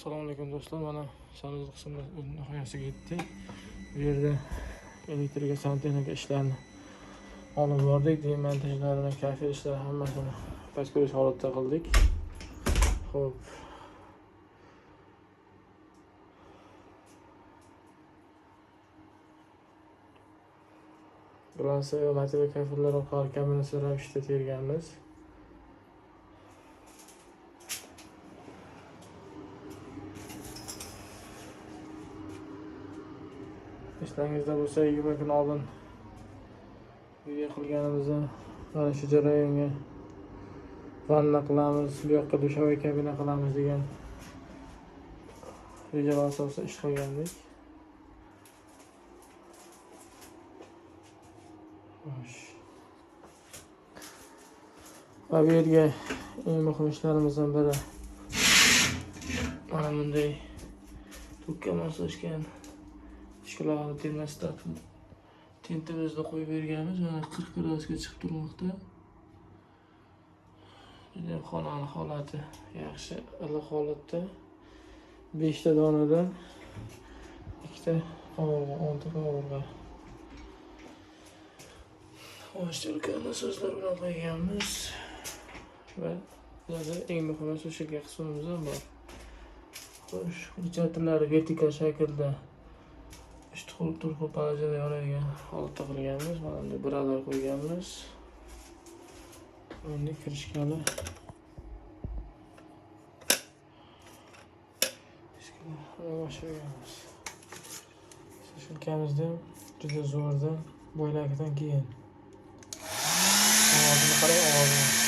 Assalomu alaykum do'stlar. Mana saroz qismida o'z nihoyasiga yetdik. Bu yerda elektrga, santexnika ishlarini olib bordik. Demontajlarini, kafir ishlari hammasini past ko'rish holatda qildik. Xo'p. Bilansa va material kafirlar orqali kombinatsiya ravishda terganmiz. Eslangizda bo'lsa, 20 kun oldin video qilganimizda mana shu jarayonga vanna qilamiz, bu yoqqa dushavay kabina qilamiz degan rejalar asosida ish qilgandik. Va bu yerga eng muhim ishlarimizdan biri mana bunday tokka moslashgan ishqilog'ini termasdan tintimizni qo'yib berganmiz. Mana 40 gradusga chiqib turmoqda. Juda xonani holati yaxshi, iliq holatda. 5 ta donadan 2 ta qovurg'a, 10 ta qovurg'a. O'shtirkani so'zlar bilan qo'yganmiz va bizda eng muhimi so'shilgan qismimiz ham bor. Xo'sh, hujjatlar vertikal shaklda turqi panajada yonadigan holatda qilganmiz. Mana bunday birador qo'yganmiz. Endi kirishkani boshlaymiz. So'shilkamizda juda zo'rdan bo'ylagidan keyin ovozini qarang, ovozini